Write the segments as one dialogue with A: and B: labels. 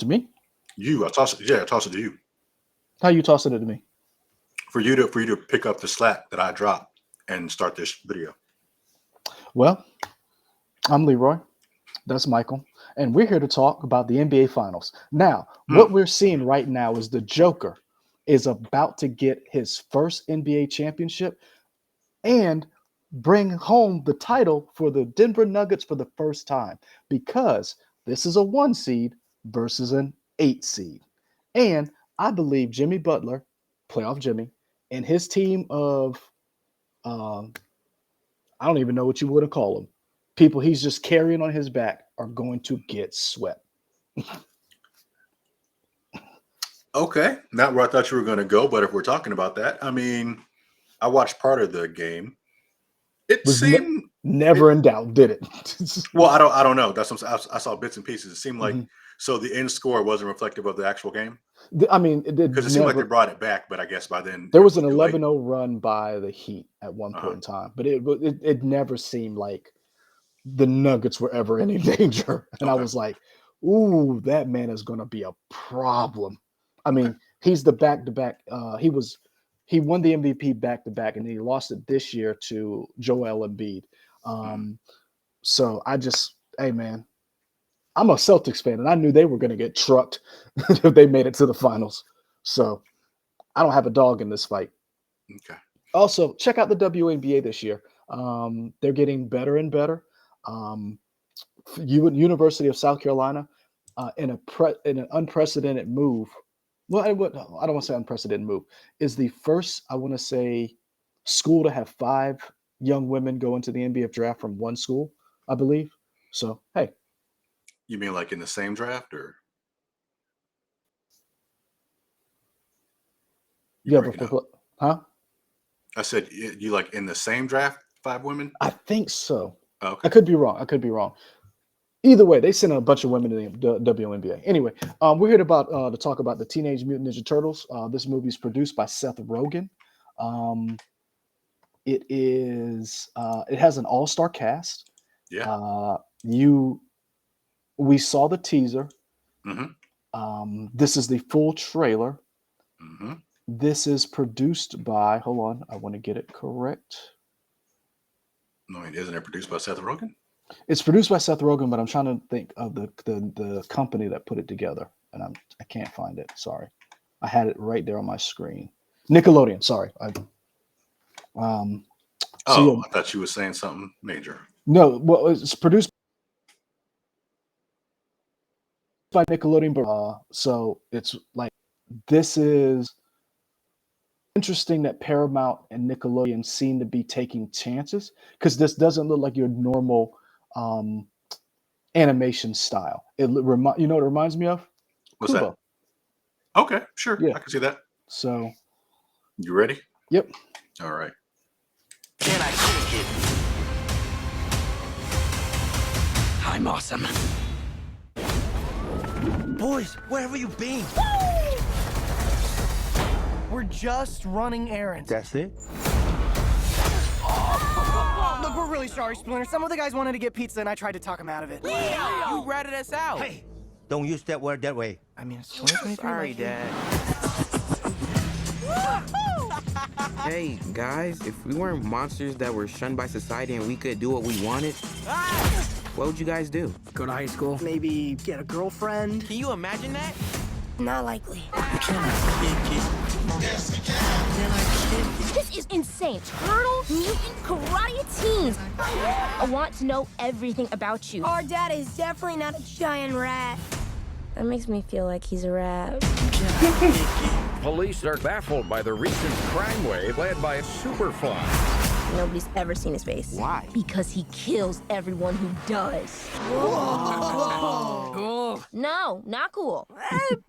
A: To me?
B: I toss it. Yeah, I toss it to you.
A: How you tossing it to me?
B: For you to pick up the slack that I dropped and start this video.
A: Well, I'm Leroy. That's Michael. And we're here to talk about the NBA Finals. Now, what we're seeing right now is the Joker is about to get his first NBA championship and bring home the title for the Denver Nuggets for the first time, because this is a 1 seed versus an 8 seed. And I believe Jimmy Butler, playoff Jimmy, and his team of, I don't even know what you would have called them, people he's just carrying on his back, are going to get swept.
B: Okay, not where I thought you were going to go, but if we're talking about that, I mean, I watched part of the game. It seemed
A: never in doubt, did it?
B: Well, I don't know. That's what I saw bits and pieces. It seemed like so the end score wasn't reflective of the actual game.
A: I mean,
B: because it seemed like they brought it back, but I guess by then
A: there was an 11-0 run by the Heat at one point in time, but it never seemed like the Nuggets were ever in any danger. And I was like, ooh, that man is going to be a problem. I mean, he's the back-to-back. He won the MVP back-to-back, and he lost it this year to Joel Embiid. So hey, man, I'm a Celtics fan, and I knew they were going to get trucked if they made it to the finals. So I don't have a dog in this fight.
B: Okay.
A: Also, check out the WNBA this year. They're getting better and better. University of South Carolina, in an unprecedented move. Well, I don't want to say unprecedented move. Is the first, I want to say, school to have 5 young women go into the NBA draft from one school, I believe. So, hey.
B: You mean like in the same draft, or?
A: Yeah, huh?
B: I said you like in the same draft, 5 women?
A: I think so.
B: Okay.
A: I could be wrong. Either way, they sent a bunch of women to the WNBA. Anyway, we're here to talk about the Teenage Mutant Ninja Turtles. This movie is produced by Seth Rogen. It has an all-star cast.
B: Yeah.
A: We saw the teaser.
B: Mm-hmm.
A: This is the full trailer.
B: Mm-hmm.
A: This is produced by, hold on, I want to get it correct.
B: No, isn't it produced by Seth Rogen?
A: It's produced by Seth Rogen, but I'm trying to think of the company that put it together, and I can't find it. Sorry, I had it right there on my screen. Nickelodeon. Sorry.
B: I thought you were saying something major.
A: No, well, it's produced by Nickelodeon, but so it's like, this is interesting that Paramount and Nickelodeon seem to be taking chances, because this doesn't look like your normal animation style. You know what it reminds me of?
B: What's
A: Kubo.
B: That? Okay, sure.
A: Yeah.
B: I can see that.
A: So,
B: you ready?
A: Yep.
B: All right.
C: Can I kick it? I'm awesome. Boys, where have you been?
D: We're just running errands.
C: That's it?
D: Look, we're really sorry, Splinter. Some of the guys wanted to get pizza, and I tried to talk them out of it.
E: You ratted us out.
C: Hey, don't use that word that way.
D: I mean, it's 2023.
E: Sorry, Dad. Hey, guys, if we weren't monsters that were shunned by society and we could do what we wanted, what would you guys do?
D: Go to high school. Maybe get a girlfriend.
E: Can you imagine that?
F: Not likely.
C: Can I kick it? Can I kick it?
F: This is insane. Turtle Mutant Karate Teens. I want to know everything about you. Our dad is definitely not a giant rat. That makes me feel like he's a rat.
G: Police are baffled by the recent crime wave led by a superfly.
F: Nobody's ever seen his face.
E: Why?
F: Because he kills everyone who does.
D: Cool.
F: No, not cool.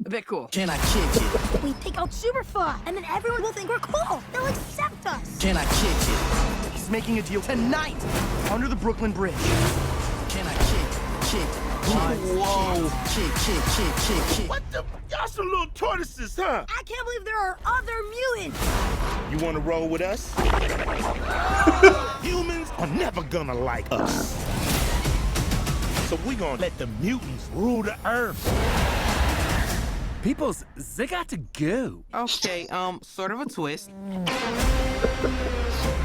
D: A bit cool.
C: Can I kick it?
F: We take out Superfly, and then everyone will think we're cool. They'll accept us.
C: Can I kick it?
D: He's making a deal tonight under the Brooklyn Bridge.
C: Can I kick? Whoa. Kick.
H: What the? Y'all some little tortoises, huh?
F: I can't believe there are other mutants.
H: You want to roll with us? Humans are never gonna like us. So we gonna let the mutants rule the earth.
C: Peoples, they got to go.
E: Okay, sort of a twist.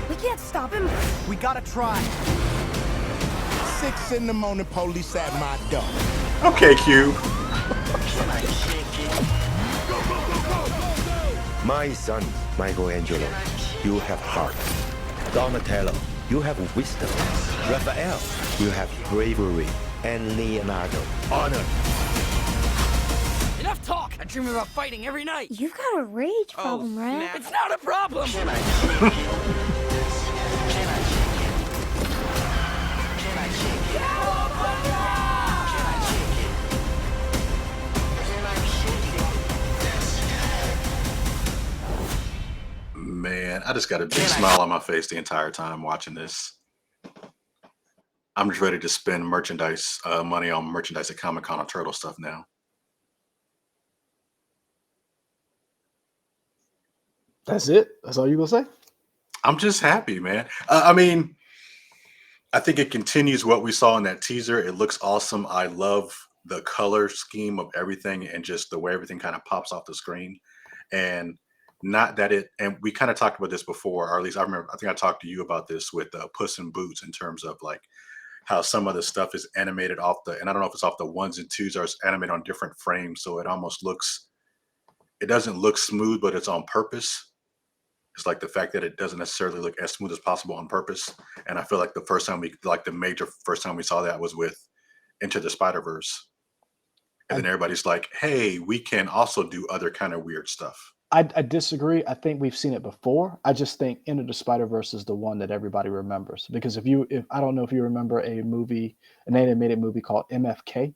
F: We can't stop him.
D: We gotta try.
H: 6 in the morning, police at my door.
B: Okay, Cube.
I: My son, Michelangelo, you have heart. Donatello, you have wisdom. Raphael, you have bravery. And Leonardo, honor.
C: Enough talk. I dream about fighting every night.
F: You've got a rage problem, right?
E: snap.
C: It's not a problem.
B: Man, I just got a big smile on my face the entire time watching this. I'm just ready to spend merchandise money on merchandise at Comic-Con on Turtle stuff now.
A: That's it. That's all you gonna say?
B: I'm just happy, man. I mean, I think it continues what we saw in that teaser. It looks awesome. I love the color scheme of everything and just the way everything kind of pops off the screen. And not that it, and we kind of talked about this before, or at least I remember, I think I talked to you about this with Puss in Boots in terms of like how some of the stuff is animated off the, and I don't know if it's off the 1s and 2s or it's animated on different frames. So it almost looks, it doesn't look smooth, but it's on purpose. It's like the fact that it doesn't necessarily look as smooth as possible on purpose. And I feel like the first time we, like the major first time we saw that was with Into the Spider-Verse. And then everybody's like, hey, we can also do other kind of weird stuff.
A: I disagree. I think we've seen it before. I just think Into the Spider-Verse is the one that everybody remembers. Because if I don't know if you remember a movie, an animated movie called MFK.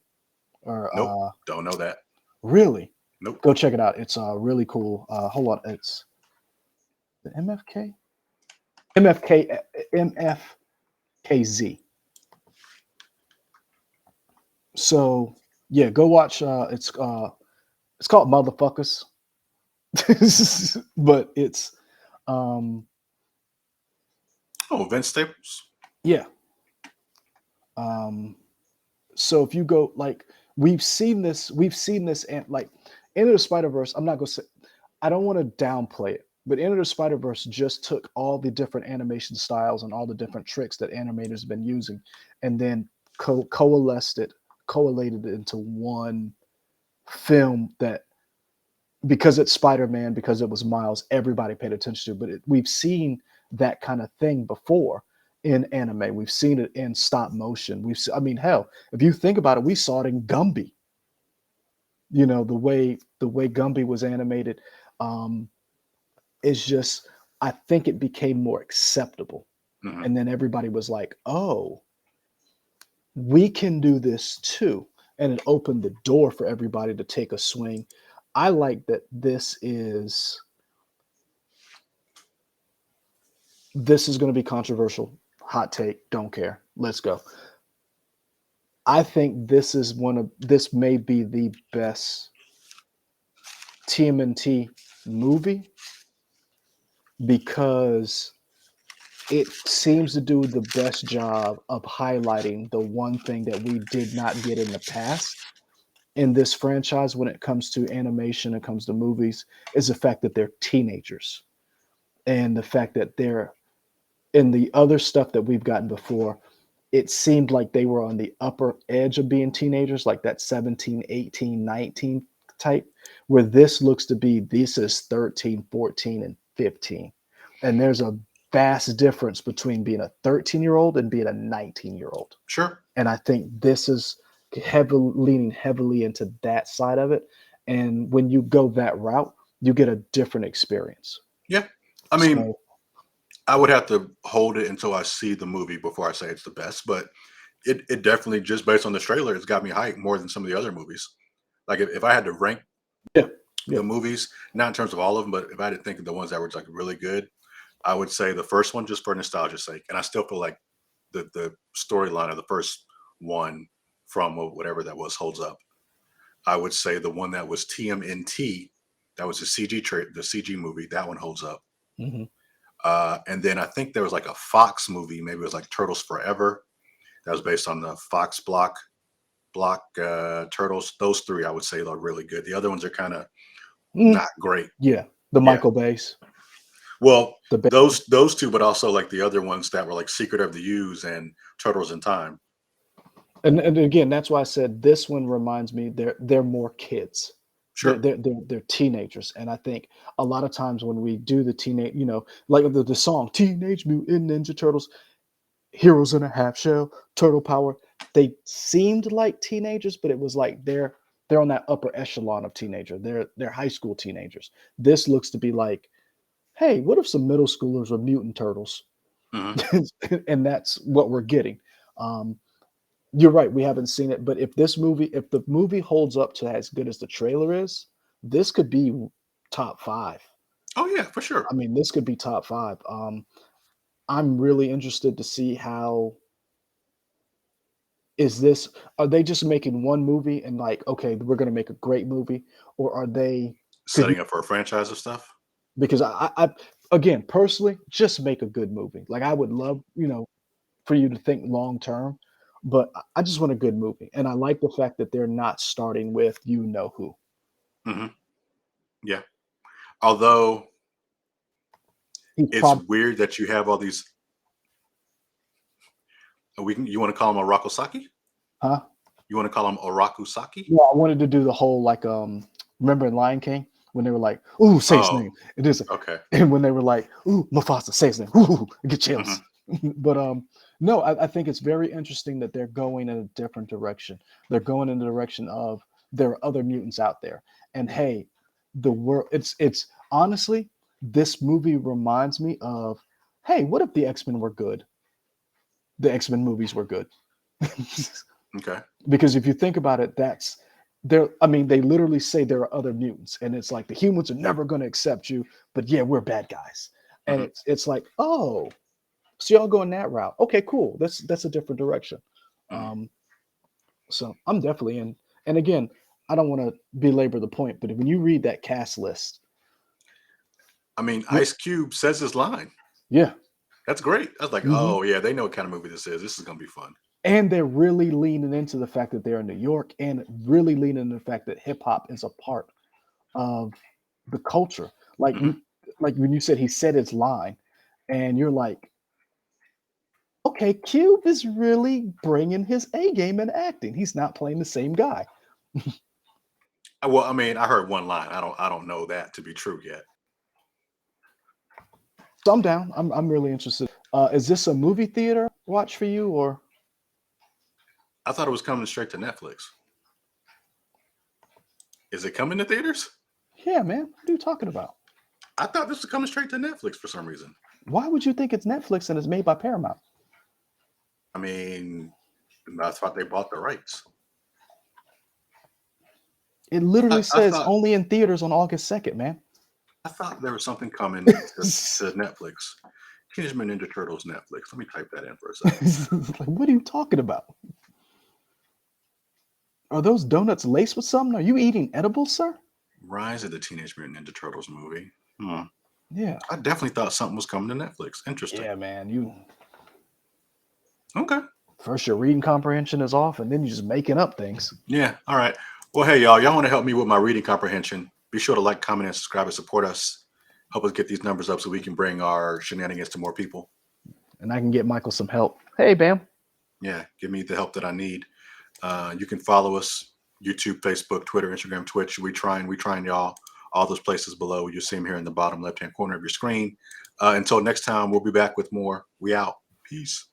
A: Or
B: Nope, don't know that.
A: Really?
B: Nope.
A: Go check it out. It's really cool. Hold on, it's the MFK? MFKZ. So yeah, go watch. It's called Motherfuckers, but it's
B: Oh, Vince Staples.
A: yeah. So if you go like we've seen this and like Into the Spider-Verse. I'm not gonna say I don't want to downplay it, but Into the Spider-Verse just took all the different animation styles and all the different tricks that animators have been using, and then collated it into one film that, because it's Spider-Man, because it was Miles, everybody paid attention to. But we've seen that kind of thing before in anime. We've seen it in stop motion. I mean, hell, if you think about it, we saw it in Gumby. You know, the way Gumby was animated. It's just, I think it became more acceptable.
B: Mhm.
A: And then everybody was like, oh, we can do this too. And it opened the door for everybody to take a swing. I like that this is going to be controversial. Hot take, don't care. Let's go. I think this may be the best TMNT movie because it seems to do the best job of highlighting the one thing that we did not get in the past in this franchise when it comes to animation, it comes to movies, is the fact that they're teenagers. And the fact that they're in the other stuff that we've gotten before, it seemed like they were on the upper edge of being teenagers, like that 17, 18, 19 type, where this looks to be, this is 13, 14, and 15. And there's a vast difference between being a 13-year-old and being a 19-year-old.
B: Sure.
A: And I think this is leaning heavily into that side of it. And when you go that route, you get a different experience.
B: Yeah. I mean,
A: So,
B: I would have to hold it until I see the movie before I say it's the best, but it definitely, just based on the trailer, it's got me hyped more than some of the other movies. Like if I had to rank the movies, not in terms of all of them, but if I had to think of the ones that were like really good, I would say the first one, just for nostalgia's sake. And I still feel like the storyline of the first one from whatever that was holds up. I would say the one that was TMNT, that was the CG movie, that one holds up.
A: mhm.
B: And then I think there was like a Fox movie, maybe it was like Turtles Forever, that was based on the Fox block. Block, Turtles. Those three, I would say, are really good. The other ones are kind of
A: Mm,
B: not great.
A: yeah, the
B: Yeah.
A: Michael Bays.
B: Well,
A: The Bay-
B: those two, but also like the other ones that were like Secret of the Use and Turtles in Time.
A: and again, that's why I said this one reminds me they're more kids.
B: Sure.
A: They're teenagers, and I think a lot of times when we do the teenage, like the song "Teenage Mutant Ninja Turtles," heroes in a half shell, turtle power. They seemed like teenagers, but it was like they're on that upper echelon of teenager. They're high school teenagers. This looks to be like, hey, what if some middle schoolers were mutant turtles?
B: hmm
A: And that's what we're getting. Um, you're right, we haven't seen it, but if the movie holds up to as good as the trailer is, this could be top five.
B: Oh yeah, for sure.
A: I mean, this could be top five. I'm really interested to see how is this are they just making one movie and like, okay, we're gonna make a great movie, or are they because
B: Setting up for a franchise of stuff.
A: because I again personally just make a good movie. Like I would love, for you to think long term, but I just want a good movie. And I like the fact that they're not starting with you know who.
B: hmm Yeah. Although
A: He's
B: it's
A: probably
B: weird that you have all these. You want to call them Orakosaki?
A: huh?
B: You want to call them Orakusaki?
A: Yeah, I wanted to do the whole like remember in Lion King when they were like, ooh, say his
B: Oh,
A: name. It is
B: okay.
A: and when they were like, ooh, Mufasa, say his name. Ooh, I get
B: hmm
A: chills. But no, I think it's very interesting that they're going in a different direction. They're going in the direction of there are other mutants out there. And hey, the world it's honestly, this movie reminds me of, hey, what if the X-Men were good? The X-Men movies were good.
B: Okay.
A: Because if you think about it, that's there. I mean, they literally say there are other mutants, and it's like the humans are never going to accept you, but yeah, we're bad guys. And
B: hmm
A: it's like, oh, so y'all going that route? Okay, cool. That's a different direction.
B: hmm
A: Um, so I'm definitely in. And again, I don't want to belabor the point, but when you read that cast list,
B: I mean,
A: what?
B: Ice Cube says his line.
A: Yeah,
B: That's great. I was like,
A: hmm
B: oh yeah, they know what kind of movie this is. This is gonna be fun.
A: and they're really leaning into the fact that they're in New York, and really leaning into the fact that hip hop is a part of the culture. Like
B: hmm
A: like when you said he said his line, and you're like, okay, Cube is really bringing his A game in acting. He's not playing the same guy.
B: Well, I mean, I heard one line. I don't know that to be true yet.
A: So I'm down. I'm really interested. Is this a movie theater watch for you, or
B: I thought it was coming straight to Netflix. Is it coming to theaters?
A: yeah, man? What are you talking about?
B: I thought this was coming straight to Netflix for some reason.
A: Why would you think it's Netflix and it's made by Paramount?
B: I mean, I thought they bought the rights.
A: It literally
B: I
A: says
B: thought
A: only in theaters on August 2nd, man.
B: I thought there was something coming to Netflix. Teenage Mutant Ninja Turtles Netflix. Let me type that in for a second.
A: Like, what are you talking about? Are those donuts laced with something? Are you eating edibles, sir?
B: Rise of the Teenage Mutant Ninja Turtles movie. Hmm.
A: Yeah.
B: I definitely thought something was coming to Netflix. Interesting.
A: Yeah, man. You
B: Okay.
A: first your reading comprehension is off, and then you're just making up things.
B: Yeah. All right. Well, hey, y'all want to help me with my reading comprehension? Be sure to like, comment, and subscribe and support us. Help us get these numbers up so we can bring our shenanigans to more people.
A: And I can get Michael some help. Hey, Bam.
B: Yeah. Give me the help that I need. You can follow us YouTube, Facebook, Twitter, Instagram, Twitch. We trying y'all. All those places below. You see them here in the bottom left-hand corner of your screen. Until next time, we'll be back with more. We out. Peace.